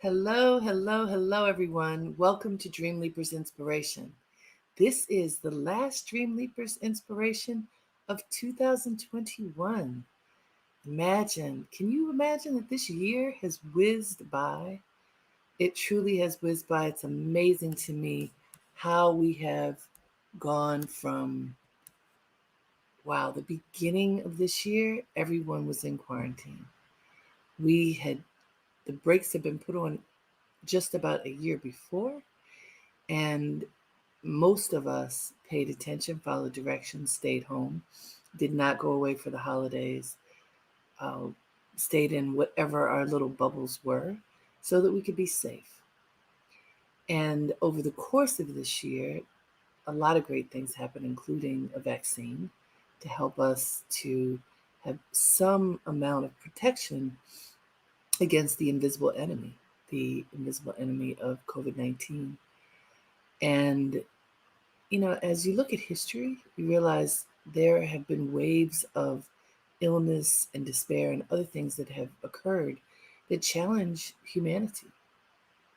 Hello, hello, hello, everyone. Welcome to Dreamleapers Inspiration. This is the last Dreamleapers Inspiration of 2021. Can you imagine that this year has whizzed by? It truly has whizzed by. It's amazing to me how we have gone from, wow, the beginning of this year, everyone was in quarantine. The brakes had been put on just about a year before. And most of us paid attention, followed directions, stayed home, did not go away for the holidays, uh, stayed in whatever our little bubbles were so that we could be safe. And over the course of this year, a lot of great things happened, including a vaccine to help us to have some amount of protection against the invisible enemy of COVID 19. And as you look at history, you realize there have been waves of illness and despair and other things that have occurred that challenge humanity.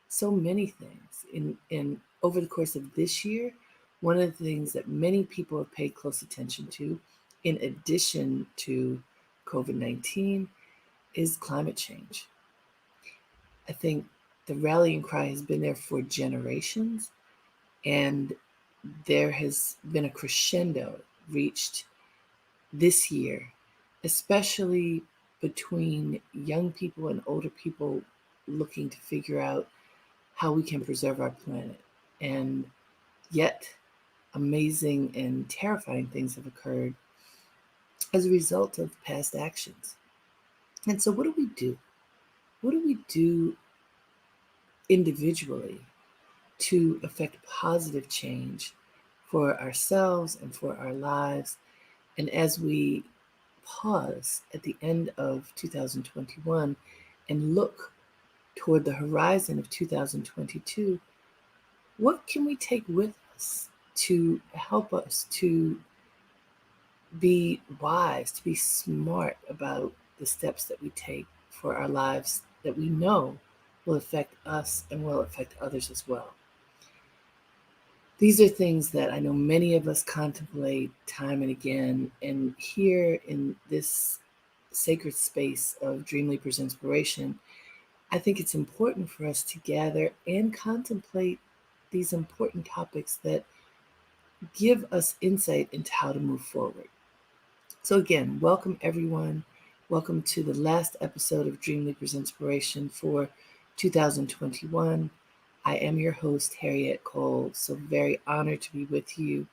So many things. In over the course of this year, one of the things that many people have paid close attention to, in addition to COVID 19, is climate change. I think the rallying cry has been there for generations, and there has been a crescendo reached this year, especially between young people and older people looking to figure out how we can preserve our planet. And yet, amazing and terrifying things have occurred as a result of past actions. And so, what do we do? What do we do individually to affect positive change for ourselves and for our lives? And as we pause at the end of 2021 and look toward the horizon of 2022, what can we take with us to help us to be wise, to be smart about the steps that we take for our lives that we know will affect us and will affect others as well? These are things that I know many of us contemplate time and again. And here in this sacred space of Dreamleapers Inspiration, I think it's important for us to gather and contemplate these important topics that give us insight into how to move forward. So, again, welcome everyone. Welcome to the last episode of Dreamleapers Inspiration for 2021. I am your host, Harriet Cole, so very honored to be with you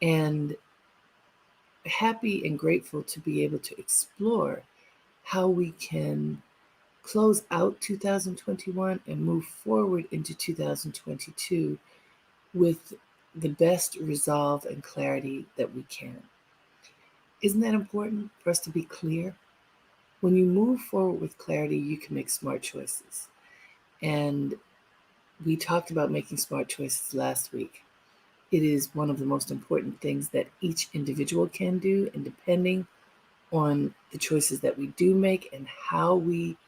and happy and grateful to be able to explore how we can close out 2021 and move forward into 2022 with the best resolve and clarity that we can. Isn't that important for us to be clear? When you move forward with clarity, you can make smart choices. And we talked about making smart choices last week. It is one of the most important things that each individual can do, and depending on the choices that we do make and how we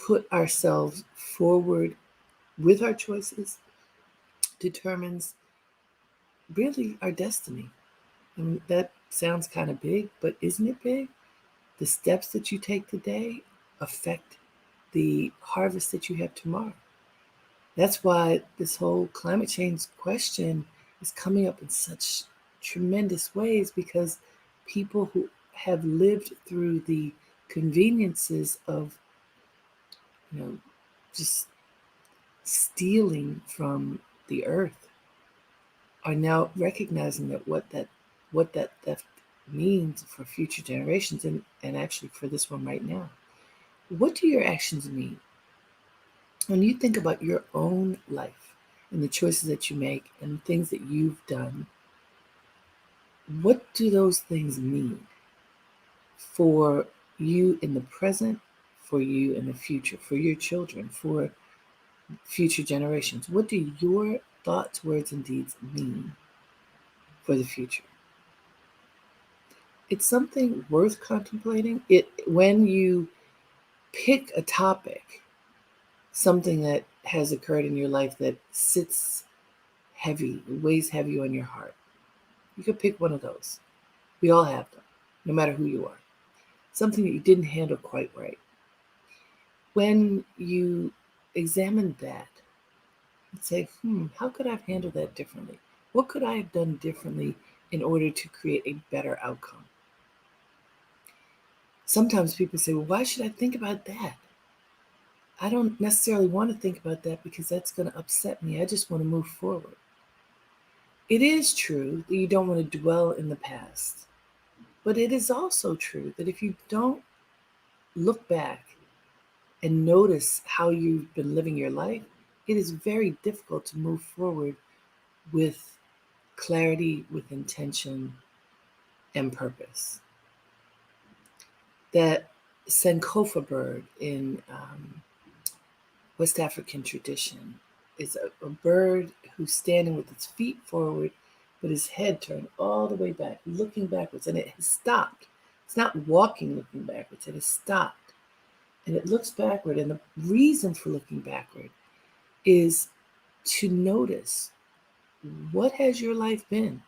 put ourselves forward with our choices, determines really our destiny. And that sounds kind of big, but isn't it big? The steps that you take today affect the harvest that you have tomorrow. That's why this whole climate change question is coming up in such tremendous ways, because people who have lived through the conveniences of, you know, just stealing from the earth are now recognizing that what that theft means for future generations, and actually for this one right now. What do your actions mean? When you think about your own life and the choices that you make and things that you've done, what do those things mean for you in the present, for you in the future, for your children, for future generations? What do your thoughts, words, and deeds mean for the future? It's something worth contemplating. When you pick a topic, something that has occurred in your life that sits heavy, weighs heavy on your heart. You could pick one of those. We all have them, no matter who you are. Something that you didn't handle quite right. When you examine that and say, how could I have handled that differently? What could I have done differently in order to create a better outcome? Sometimes people say, well, why should I think about that? I don't necessarily want to think about that because that's going to upset me. I just want to move forward. It is true that you don't want to dwell in the past, but it is also true that if you don't look back and notice how you've been living your life, it is very difficult to move forward with clarity, with intention, and purpose. That Sankofa bird in West African tradition is a bird who's standing with its feet forward, but his head turned all the way back, looking backwards, and it has stopped. It's not walking looking backwards, it has stopped. And it looks backward, and the reason for looking backward is to notice, what has your life been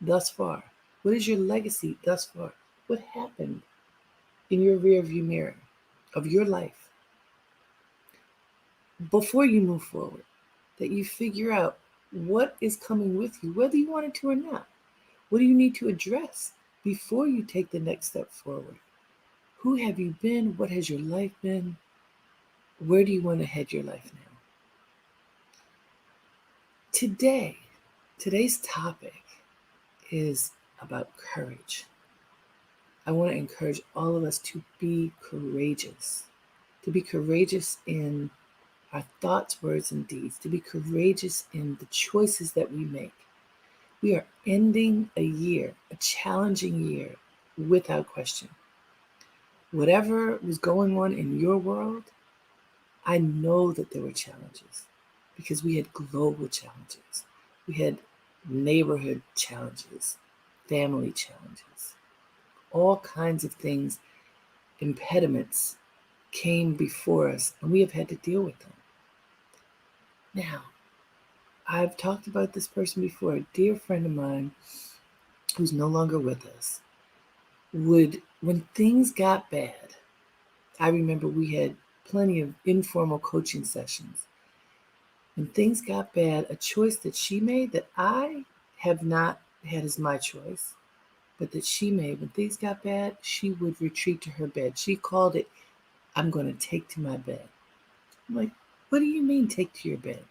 thus far? What is your legacy thus far? What happened in your rearview mirror of your life before you move forward? That you figure out what is coming with you, whether you want it to or not. What do you need to address before you take the next step forward? Who have you been? What has your life been? Where do you want to head your life now? Today's topic is about courage. I want to encourage all of us to be courageous, in our thoughts, words, and deeds, to be courageous in the choices that we make. We are ending a year, a challenging year, without question. Whatever was going on in your world, I know that there were challenges because we had global challenges. We had neighborhood challenges, family challenges, all kinds of things, impediments came before us, and we have had to deal with them. Now, I've talked about this person before, a dear friend of mine who's no longer with us, when things got bad, I remember we had plenty of informal coaching sessions. When things got bad, a choice that she made that I have not had as my choice, but that she made, when things got bad, she would retreat to her bed. She called it, I'm going to take to my bed. I'm like, what do you mean take to your bed?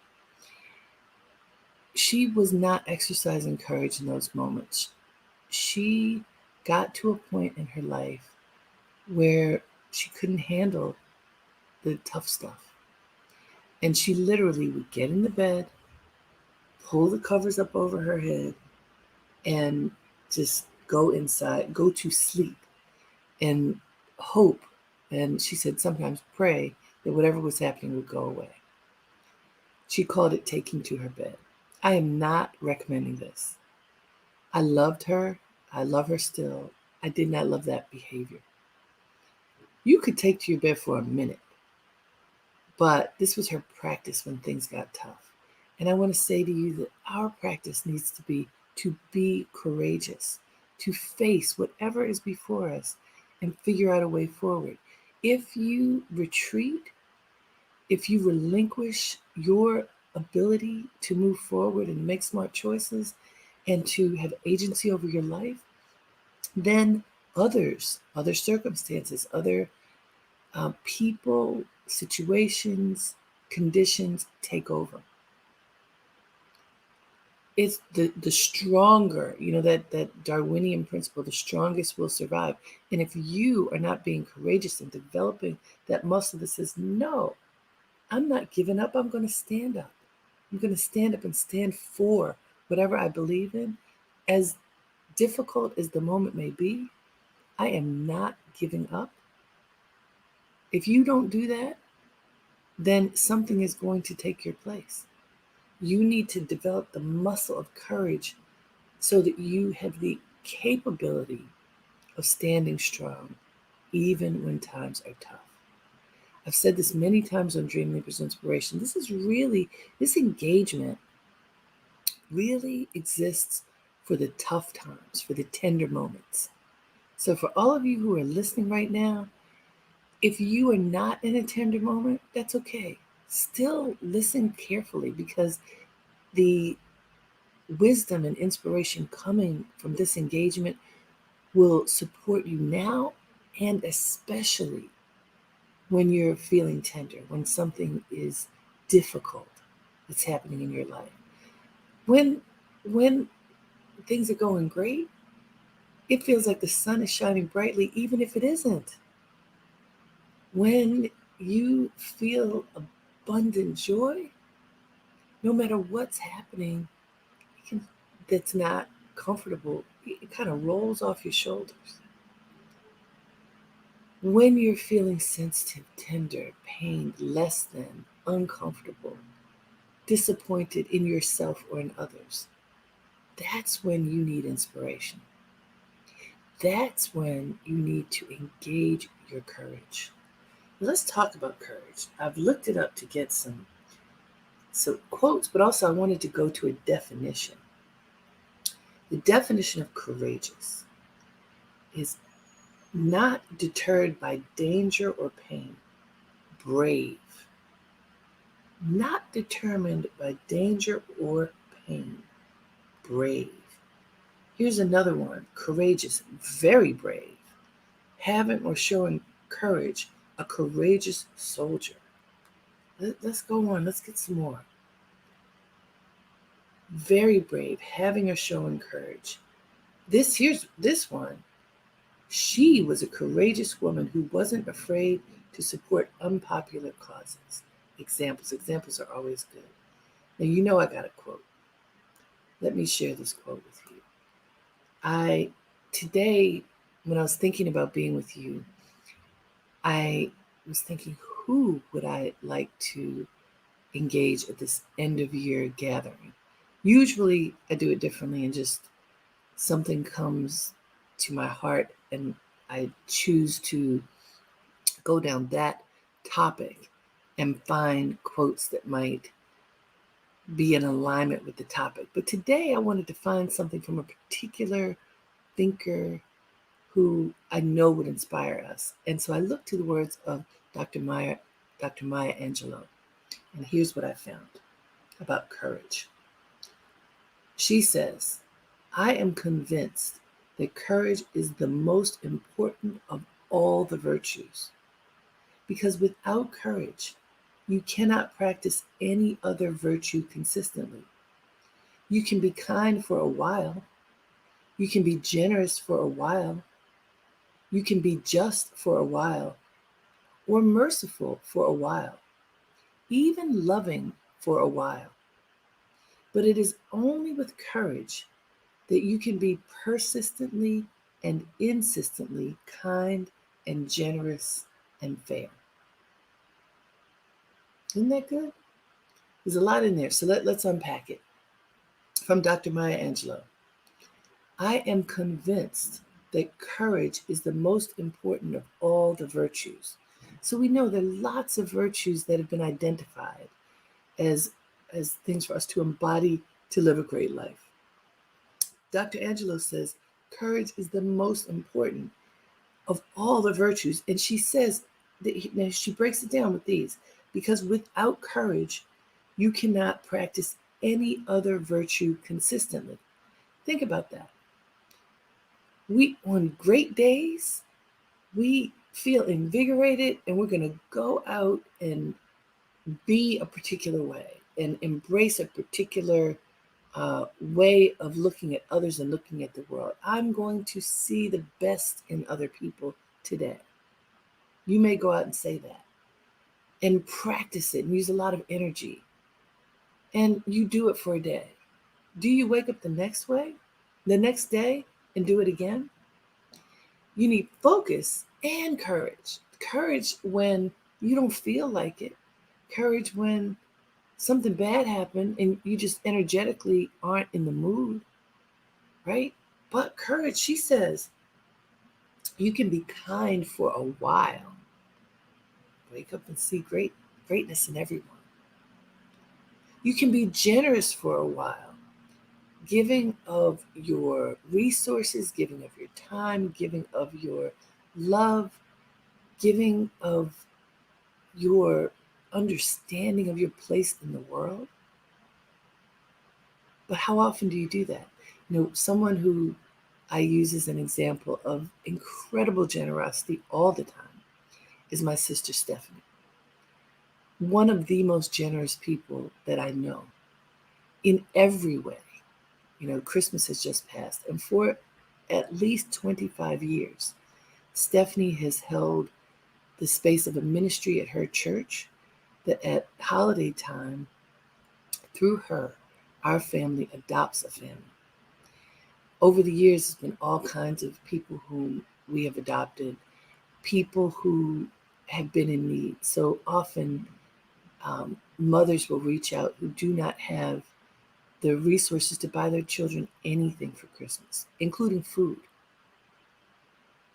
She was not exercising courage in those moments. She got to a point in her life where she couldn't handle the tough stuff. And she literally would get in the bed, pull the covers up over her head, and just go inside, go to sleep, and hope. And she said sometimes pray that whatever was happening would go away. She called it taking to her bed. I am not recommending this. I loved her. I love her still. I did not love that behavior. You could take to your bed for a minute, but this was her practice when things got tough. And I want to say to you that our practice needs to be courageous, to face whatever is before us and figure out a way forward. If you retreat, if you relinquish your ability to move forward and make smart choices and to have agency over your life, then other circumstances, other people, situations, conditions take over. It's the stronger, that Darwinian principle, the strongest will survive. And if you are not being courageous and developing that muscle that says, no, I'm not giving up, I'm going to stand up. I'm going to stand up and stand for whatever I believe in. As difficult as the moment may be, I am not giving up. If you don't do that, then something is going to take your place. You need to develop the muscle of courage so that you have the capability of standing strong, even when times are tough. I've said this many times on Dreamleapers Inspiration. This engagement really exists for the tough times, for the tender moments. So for all of you who are listening right now, if you are not in a tender moment, that's okay. Still listen carefully, because the wisdom and inspiration coming from this engagement will support you now, and especially when you're feeling tender, when something is difficult that's happening in your life. When things are going great, it feels like the sun is shining brightly, even if it isn't. When you feel abundant joy, no matter what's happening, that's not comfortable, it kind of rolls off your shoulders. When you're feeling sensitive, tender, pained, less than, uncomfortable, disappointed in yourself or in others, that's when you need inspiration. That's when you need to engage your courage. Let's talk about courage. I've looked it up to get some quotes, but also I wanted to go to a definition. The definition of courageous is not deterred by danger or pain, brave, not determined by danger or pain, brave. Here's another one, courageous, very brave, having or showing courage, a courageous soldier. Let's go on, let's get some more. Very brave, having or showing courage. Here's this one. She was a courageous woman who wasn't afraid to support unpopular causes. Examples are always good. Now, you know I got a quote. Let me share this quote with you. Today, when I was thinking about being with you, I was thinking, who would I like to engage at this end of year gathering? Usually I do it differently, and just something comes to my heart and I choose to go down that topic and find quotes that might be in alignment with the topic. But today I wanted to find something from a particular thinker who I know would inspire us. And so I looked to the words of Dr. Maya Angelou. And here's what I found about courage. She says, I am convinced that courage is the most important of all the virtues, because without courage, you cannot practice any other virtue consistently. You can be kind for a while. You can be generous for a while. You can be just for a while, or merciful for a while, even loving for a while. But it is only with courage that you can be persistently and insistently kind and generous and fair. Isn't that good? There's a lot in there, so let's unpack it. From Dr. Maya Angelou. I am convinced that courage is the most important of all the virtues. So we know there are lots of virtues that have been identified as things for us to embody to live a great life. Dr. Angelou says courage is the most important of all the virtues. And she says, that she breaks it down with these, because without courage, you cannot practice any other virtue consistently. Think about that. On great days, we feel invigorated and we're going to go out and be a particular way and embrace a particular way of looking at others and looking at the world. I'm going to see the best in other people today. You may go out and say that and practice it and use a lot of energy. And you do it for a day. Do you wake up the next day and do it again? You need focus and courage. Courage when you don't feel like it. Courage when something bad happened and you just energetically aren't in the mood, right? But courage, she says, you can be kind for a while. Wake up and see greatness in everyone. You can be generous for a while, giving of your resources, giving of your time, giving of your love, giving of your understanding of your place in the world. But how often do you do that? Someone who I use as an example of incredible generosity all the time is my sister Stephanie. One of the most generous people that I know in every way. Christmas has just passed, and for at least 25 years, Stephanie has held the space of a ministry at her church that at holiday time, through her, our family adopts a family. Over the years, there's been all kinds of people whom we have adopted, people who have been in need. So often, mothers will reach out who do not have the resources to buy their children anything for Christmas, including food.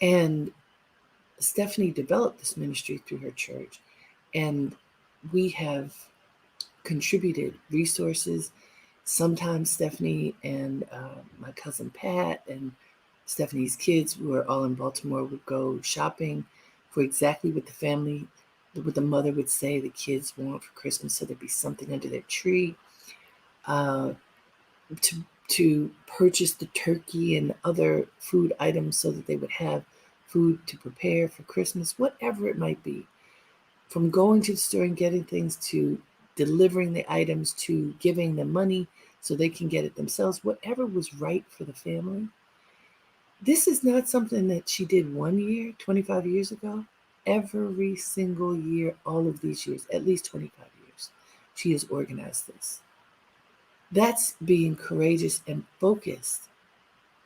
And Stephanie developed this ministry through her church, and we have contributed resources. Sometimes Stephanie and my cousin Pat and Stephanie's kids, who are all in Baltimore, would go shopping for exactly what the mother would say the kids want for Christmas, so there'd be something under their tree. To purchase the turkey and other food items so that they would have food to prepare for Christmas, whatever it might be. From going to the store and getting things to delivering the items to giving them money so they can get it themselves, whatever was right for the family. This is not something that she did one year, 25 years ago. Every single year, all of these years, at least 25 years, she has organized this. That's being courageous and focused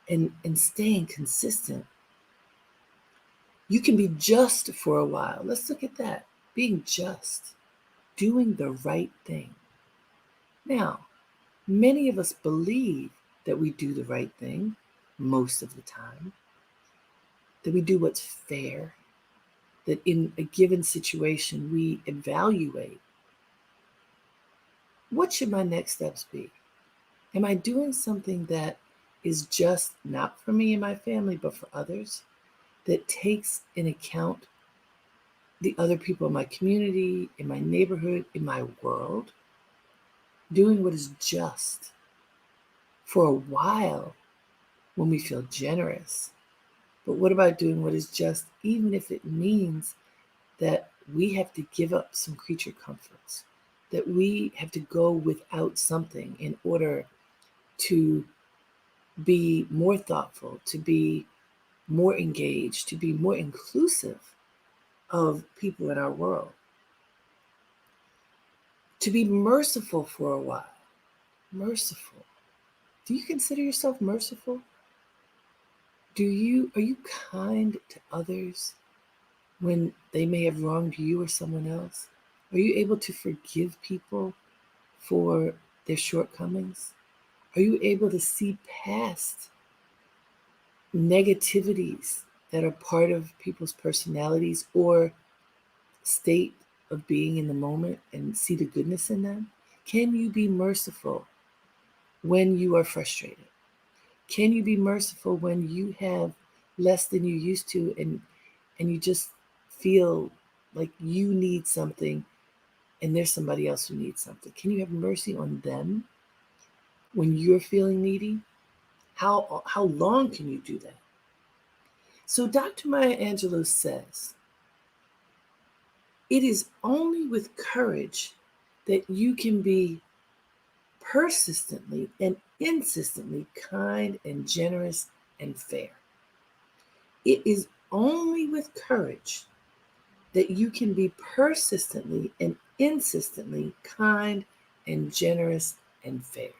and staying consistent. You can be just for a while. Let's look at that. Being just, doing the right thing. Now, many of us believe that we do the right thing most of the time, that we do what's fair, that in a given situation we evaluate, what should my next steps be? Am I doing something that is just not for me and my family, but for others, that takes in account the other people in my community, in my neighborhood, in my world? Doing what is just for a while when we feel generous. But what about doing what is just, even if it means that we have to give up some creature comforts, that we have to go without something in order to be more thoughtful, to be more engaged, to be more inclusive of people in our world, to be merciful for a while. Merciful. Do you consider yourself merciful? Are you kind to others when they may have wronged you or someone else? Are you able to forgive people for their shortcomings? Are you able to see past negativities that are part of people's personalities or state of being in the moment and see the goodness in them? Can you be merciful when you are frustrated? Can you be merciful when you have less than you used to and you just feel like you need something and there's somebody else who needs something? Can you have mercy on them when you're feeling needy? How long can you do that? So Dr. Maya Angelou says, it is only with courage that you can be persistently and insistently kind and generous and fair. It is only with courage that you can be persistently and insistently kind and generous and fair.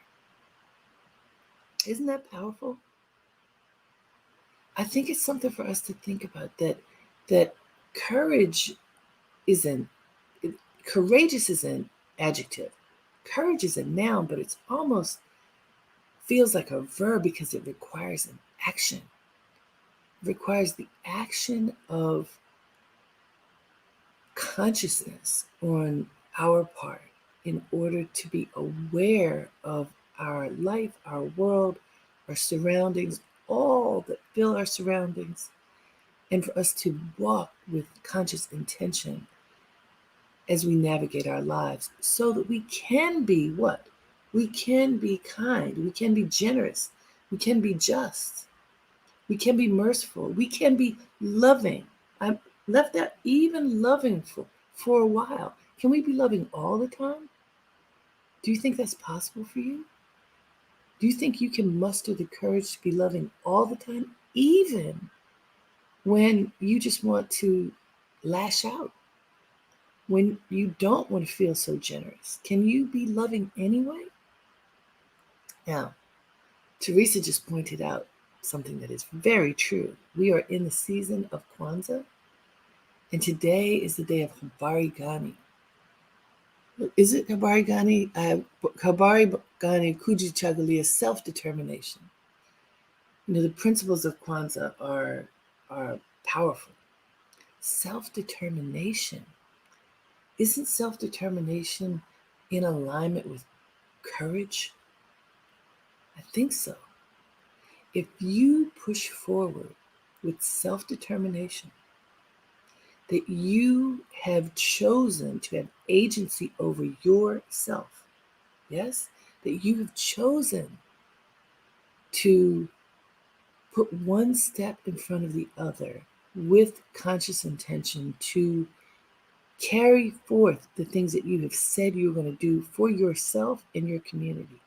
Isn't that powerful? I think it's something for us to think about, that courage isn't courageous is an adjective. Courage is a noun, but it's almost feels like a verb because it requires an action. It requires the action of consciousness on our part in order to be aware of our life, our world, our surroundings, all that fill our surroundings, and for us to walk with conscious intention as we navigate our lives so that we can be what? We can be kind, we can be generous, we can be just, we can be merciful, we can be loving. I left out even loving for a while. Can we be loving all the time? Do you think that's possible for you? Do you think you can muster the courage to be loving all the time, even when you just want to lash out? When you don't want to feel so generous, can you be loving anyway? Now, Teresa just pointed out something that is very true. We are in the season of Kwanzaa, and today is the day of Habari Gani. Is it Habari Gani? Habari Gani Kujichagulia, self-determination. You know, the principles of Kwanzaa are powerful. Self-determination. Isn't self-determination in alignment with courage? I think so. If you push forward with self-determination, that you have chosen to have agency over yourself, yes? That you have chosen to put one step in front of the other with conscious intention to carry forth the things that you have said you're going to do for yourself and your community.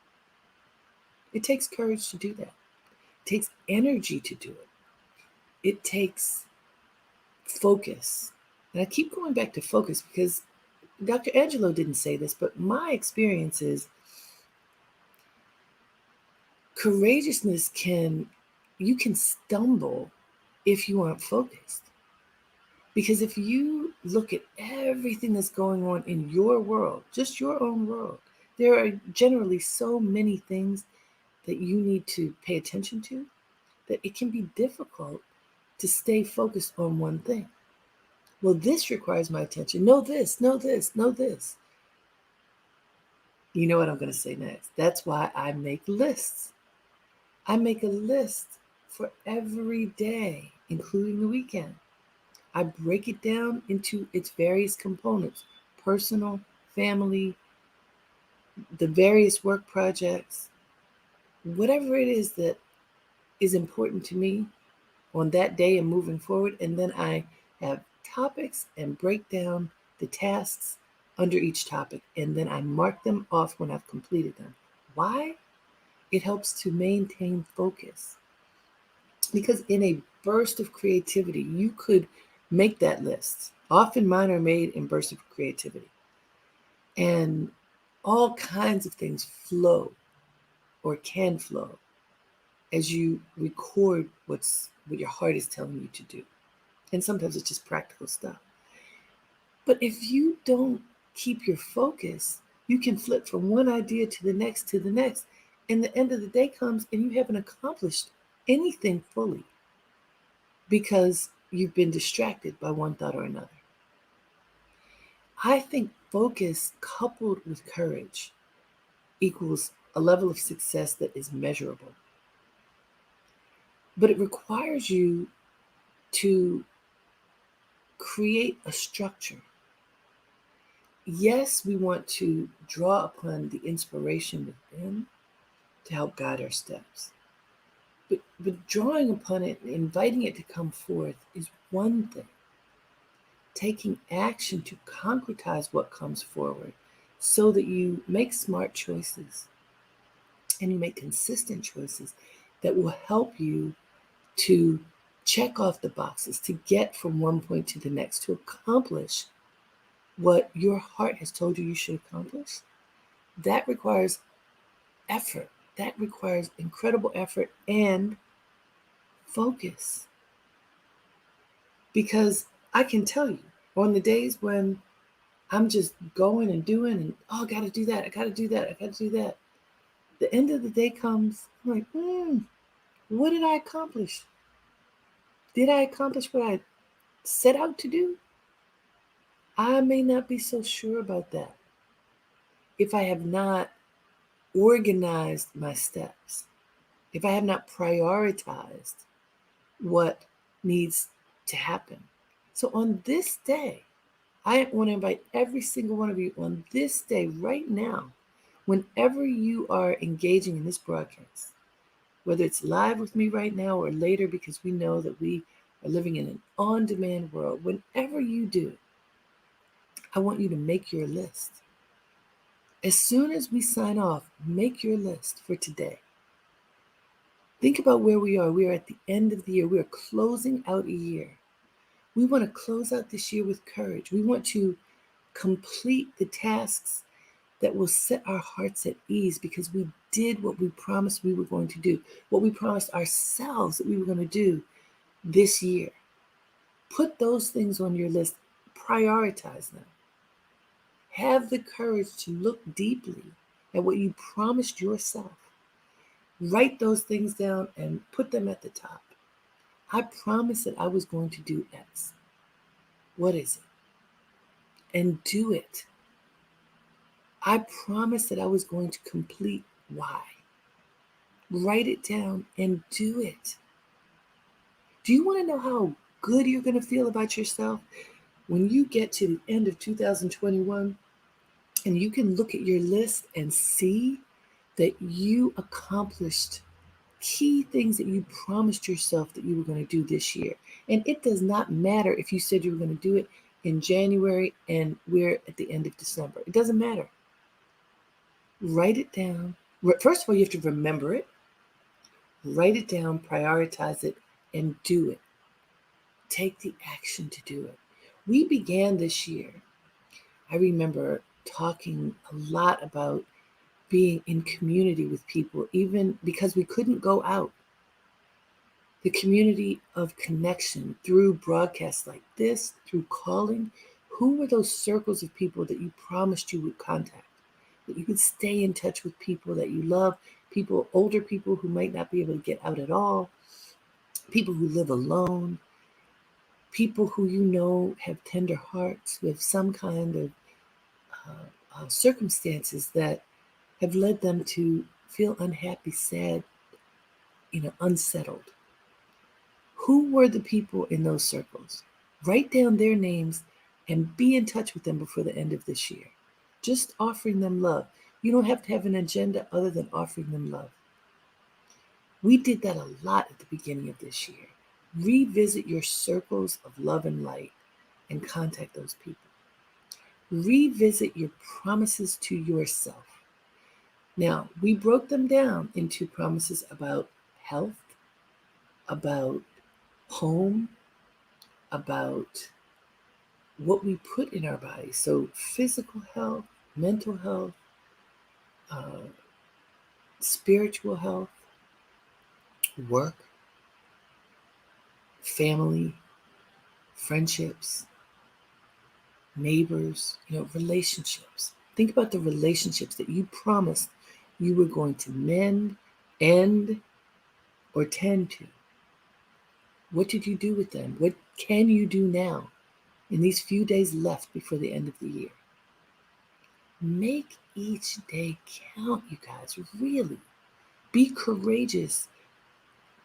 It takes courage to do that. It takes energy to do it. It takes focus. And I keep going back to focus because Dr. Angelo didn't say this, but my experience is courageousness you can stumble if you aren't focused. Because if you look at everything that's going on in your world, just your own world, there are generally so many things that you need to pay attention to that it can be difficult to stay focused on one thing. Well, this requires my attention. Know this, know this, know this. You know what I'm going to say next. That's why I make lists. I make a list for every day, including the weekend. I break it down into its various components: personal, family, the various work projects, whatever it is that is important to me on that day and moving forward. And then I have topics and break down the tasks under each topic. And then I mark them off when I've completed them. Why? It helps to maintain focus. Because in a burst of creativity, you could make that list. Often mine are made in bursts of creativity. And all kinds of things flow or can flow as you record what your heart is telling you to do. And sometimes it's just practical stuff. But if you don't keep your focus, you can flip from one idea to the next to the next. And the end of the day comes and you haven't accomplished anything fully because you've been distracted by one thought or another. I think focus coupled with courage equals a level of success that is measurable. But it requires you to create a structure. Yes, we want to draw upon the inspiration within to help guide our steps. But drawing upon it and inviting it to come forth is one thing. Taking action to concretize what comes forward so that you make smart choices and you make consistent choices that will help you to check off the boxes, to get from one point to the next, to accomplish what your heart has told you should accomplish. That requires effort. That requires incredible effort and focus. Because I can tell you, on the days when I'm just going and doing and, oh, I got to do that, I got to do that, I got to do that. The end of the day comes, I'm like, what did I accomplish? Did I accomplish what I set out to do? I may not be so sure about that if I have not organized my steps, if I have not prioritized what needs to happen. So on this day, I want to invite every single one of you on this day right now, whenever you are engaging in this broadcast, whether it's live with me right now or later, because we know that we are living in an on-demand world, whenever you do, I want you to make your list. As soon as we sign off, make your list for today. Think about where we are. We are at the end of the year. We are closing out a year. We want to close out this year with courage. We want to complete the tasks that will set our hearts at ease because we did what we promised we were going to do, what we promised ourselves that we were going to do this year. Put those things on your list, prioritize them. Have the courage to look deeply at what you promised yourself. Write those things down and put them at the top. I promised that I was going to do X. What is it? And do it. I promised that I was going to complete Y. Write it down and do it. Do you want to know how good you're going to feel about yourself when you get to the end of 2021 and you can look at your list and see that you accomplished key things that you promised yourself that you were going to do this year? And it does not matter if you said you were going to do it in January and we're at the end of December. It doesn't matter. Write it down. First of all, you have to remember it. Write it down, prioritize it, and do it. Take the action to do it. We began this year, I remember talking a lot about being in community with people, even because we couldn't go out. The community of connection through broadcasts like this, through calling. Who were those circles of people that you promised you would contact? That you could stay in touch with people that you love, people, older people who might not be able to get out at all, people who live alone, people who you know have tender hearts, who have some kind of circumstances that have led them to feel unhappy, sad, unsettled. Who were the people in those circles? Write down their names and be in touch with them before the end of this year. Just offering them love. You don't have to have an agenda other than offering them love. We did that a lot at the beginning of this year. Revisit your circles of love and light and contact those people. Revisit your promises to yourself. Now, we broke them down into promises about health, about home, about what we put in our bodies. So, physical health, mental health, uh, spiritual health, work, family, friendships, neighbors, relationships. Think about the relationships that you promised you were going to mend, end, or tend to. What did you do with them? What can you do now in these few days left before the end of the year? Make each day count, you guys, really. Be courageous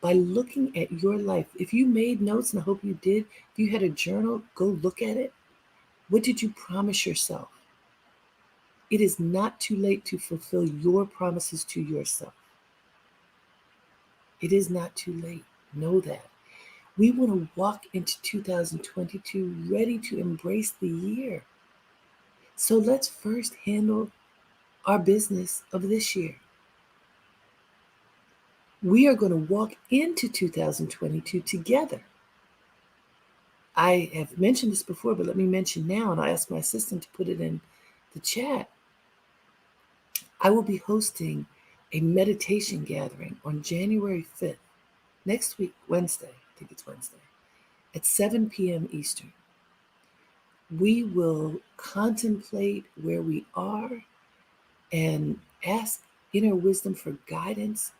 by looking at your life. If you made notes, and I hope you did, if you had a journal, go look at it. What did you promise yourself? It is not too late to fulfill your promises to yourself. It is not too late. Know that. We want to walk into 2022 ready to embrace the year. So let's first handle our business of this year. We are going to walk into 2022 together. I have mentioned this before, but let me mention now, and I asked my assistant to put it in the chat. I will be hosting a meditation gathering on January 5th, next week, Wednesday, I think it's Wednesday, at 7 p.m. Eastern. We will contemplate where we are and ask inner wisdom for guidance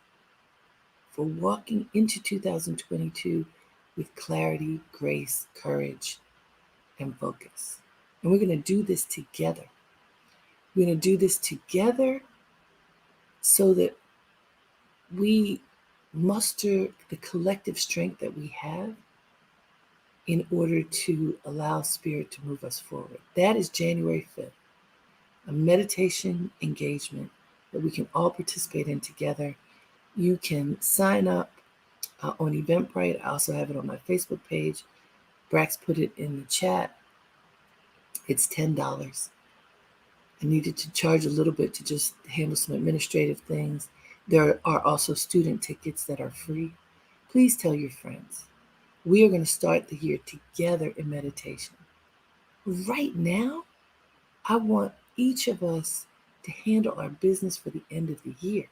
for walking into 2022 with clarity, grace, courage, and focus. And we're going to do this together. We're going to do this together so that we muster the collective strength that we have in order to allow Spirit to move us forward. That is January 5th, a meditation engagement that we can all participate in together. You can sign up on Eventbrite. I also have it on my Facebook page. Brax put it in the chat. It's $10. I needed to charge a little bit to just handle some administrative things. There are also student tickets that are free. Please tell your friends. We are going to start the year together in meditation. Right now, I want each of us to handle our business for the end of the year.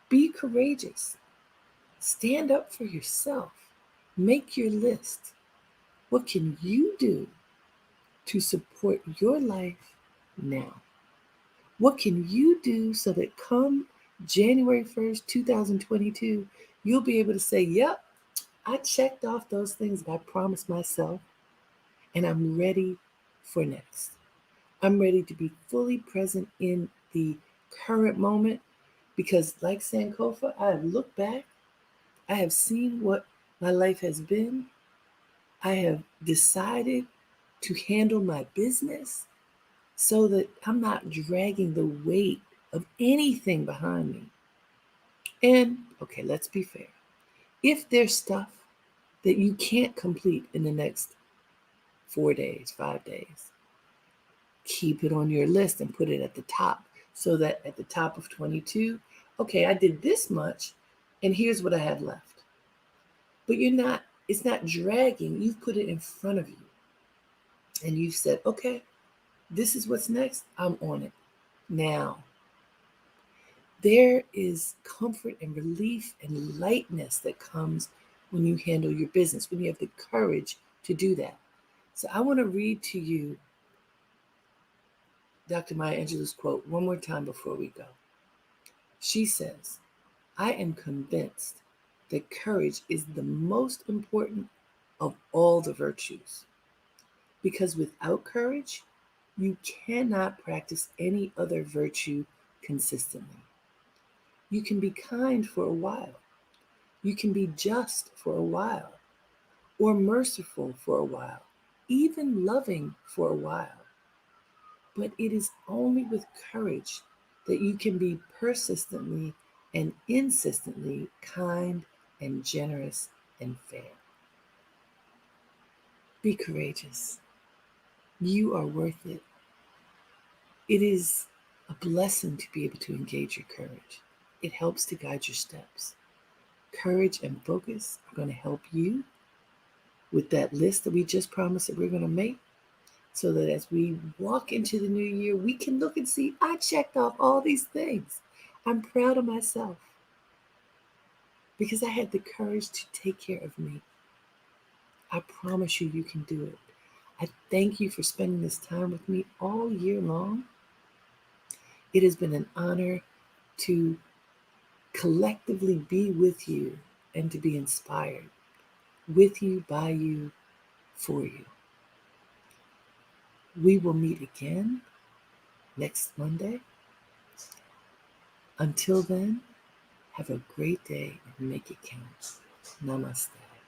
Be courageous. Stand up for yourself. Make your list. What can you do to support your life now? What can you do so that come January 1st, 2022, you'll be able to say, yep, I checked off those things that I promised myself, and I'm ready for next. I'm ready to be fully present in the current moment because, like Sankofa, I have looked back. I have seen what my life has been. I have decided to handle my business so that I'm not dragging the weight of anything behind me. And, okay, let's be fair. If there's stuff that you can't complete in the next 4 days, 5 days, keep it on your list and put it at the top so that at the top of 22, okay, I did this much and here's what I have left. But it's not dragging. You've put it in front of you and you've said, okay, this is what's next. I'm on it now. There is comfort and relief and lightness that comes when you handle your business, when you have the courage to do that. So I want to read to you Dr. Maya Angelou's quote one more time before we go. She says, I am convinced that courage is the most important of all the virtues, because without courage, you cannot practice any other virtue consistently. You can be kind for a while. You can be just for a while, or merciful for a while, even loving for a while. But it is only with courage that you can be persistently and insistently kind and generous and fair. Be courageous. You are worth it. It is a blessing to be able to engage your courage. It helps to guide your steps. Courage and focus are going to help you with that list that we just promised that we're going to make, so that as we walk into the new year, we can look and see, I checked off all these things. I'm proud of myself because I had the courage to take care of me. I promise you, you can do it. I thank you for spending this time with me all year long. It has been an honor to collectively be with you and to be inspired with you, by you, for you. We will meet again next Monday. Until then, have a great day and make it count. Namaste.